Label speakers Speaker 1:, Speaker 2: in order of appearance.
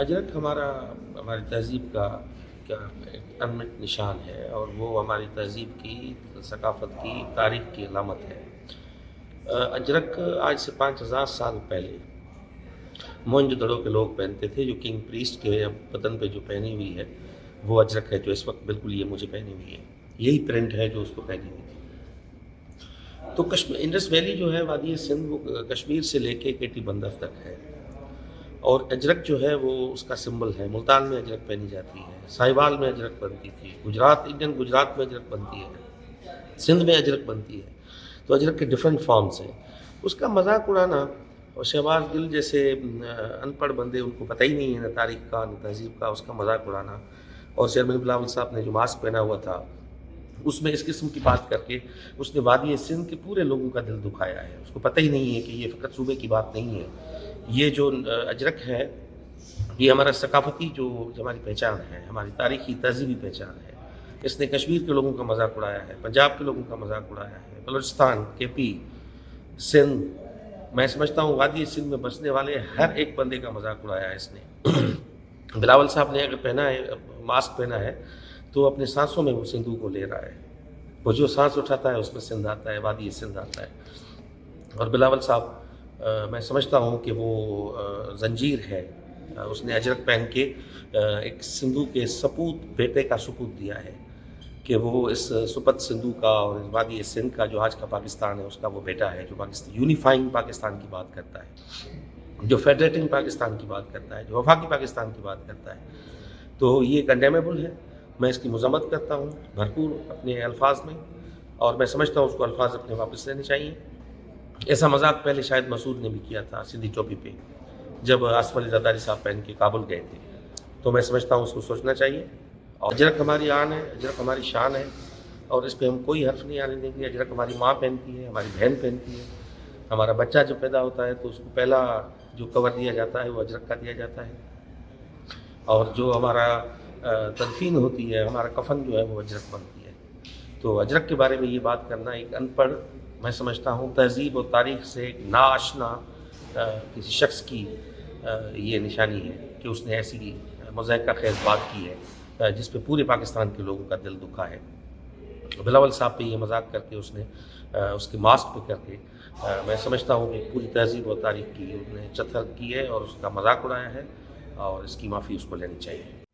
Speaker 1: اجرک ہماری تہذیب کا کیا ایک انمٹ نشان ہے، اور وہ ہماری تہذیب کی، ثقافت کی، تاریخ کی علامت ہے۔ اجرک آج سے 5000 سال پہلے موئن دڑو کے لوگ پہنتے تھے، جو کنگ پریسٹ کے بدن پہ جو پہنی ہوئی ہے وہ اجرک ہے، جو اس وقت بالکل یہ مجھے پہنی ہوئی ہے، یہی پرنٹ ہے جو اس کو پہنی ہوئی تھی۔ تو انڈس ویلی جو ہے وادی سندھ، وہ کشمیر سے لے کے کیٹی بندر تک ہے، اور اجرک جو ہے وہ اس کا سمبل ہے۔ ملتان میں اجرک پہنی جاتی ہے، ساہیوال میں اجرک بنتی تھی، گجرات میں اجرک بنتی ہے، سندھ میں اجرک بنتی ہے۔ تو اجرک کے ڈفرینٹ فارمز ہیں۔ اس کا مذاق اڑانا، اور شہباز گل جیسے ان پڑھ بندے، ان کو پتہ ہی نہیں ہے نہ تاریخ کا نہ تہذیب کا، اس کا مذاق اڑانا، اور چیئرمین بلاول صاحب نے جو ماسک پہنا ہوا تھا اس میں اس قسم کی بات کر کے اس نے وادی سندھ کے پورے لوگوں کا دل دکھایا ہے۔ اس کو پتہ ہی نہیں ہے کہ یہ فقط صوبے کی بات نہیں ہے، یہ جو اجرک ہے یہ ہمارا ثقافتی جو ہماری پہچان ہے، ہماری تاریخی تہذیبی پہچان ہے۔ اس نے کشمیر کے لوگوں کا مذاق اڑایا ہے، پنجاب کے لوگوں کا مذاق اڑایا ہے، بلوچستان، کے پی، سندھ، میں سمجھتا ہوں وادی سندھ میں بسنے والے ہر ایک بندے کا مذاق اڑایا ہے اس نے۔ بلاول صاحب نے اگر پہنا ہے، ماسک پہنا ہے، تو اپنے سانسوں میں وہ سندھو کو لے رہا ہے، وہ جو سانس اٹھاتا ہے اس میں سندھ آتا ہے، وادی سندھ آتا ہے۔ اور بلاول صاحب میں سمجھتا ہوں کہ وہ زنجیر ہے، اس نے اجرک پہن کے ایک سندھو کے سپوت، بیٹے کا سپوت دیا ہے کہ وہ اس سپت سندھو کا اور اس وادی سندھ کا جو آج کا پاکستان ہے اس کا وہ بیٹا ہے، جو پاکستان یونیفائنگ پاکستان کی بات کرتا ہے، جو فیڈریٹنگ پاکستان کی بات کرتا ہے، جو وفاقی پاکستان کی بات کرتا ہے۔ تو یہ کنڈیمیبل ہے، میں اس کی مذمت کرتا ہوں بھرپور اپنے الفاظ میں، اور میں سمجھتا ہوں اس کو الفاظ اپنے واپس لینے چاہیے۔ ایسا مذاق پہلے شاید مسعود نے بھی کیا تھا سندھی ٹوپی پہ، جب آصف علی زرداری صاحب پہن کے کابل گئے تھے، تو میں سمجھتا ہوں اس کو سوچنا چاہیے۔ اور اجرک ہماری آن ہے، اجرک ہماری شان ہے، اور اس پہ ہم کوئی حرف نہیں آنے دیں گے۔ اجرک ہماری ماں پہنتی ہے، ہماری بہن پہنتی ہے، ہمارا بچہ جو پیدا ہوتا ہے تو اس کو پہلا جو کور دیا جاتا ہے وہ اجرک کا دیا جاتا ہے، اور جو ہمارا تدفین ہوتی ہے، ہمارا کفن جو ہے وہ اجرک بنتی ہے۔ تو اجرک کے بارے میں یہ بات کرنا ایک ان پڑھ، میں سمجھتا ہوں تہذیب اور تاریخ سے ایک ناآشنا کسی شخص کی یہ نشانی ہے کہ اس نے ایسی مضحکہ خیز بات کی ہے جس پہ پورے پاکستان کے لوگوں کا دل دکھا ہے۔ بلاول صاحب پہ یہ مذاق کر کے اس نے اس کے ماسک پہ کر کے میں سمجھتا ہوں کہ پوری تہذیب اور تاریخ کی اس نے چتر کی ہے اور اس کا مذاق اڑایا ہے، اور اس کی معافی اس کو لینی چاہیے۔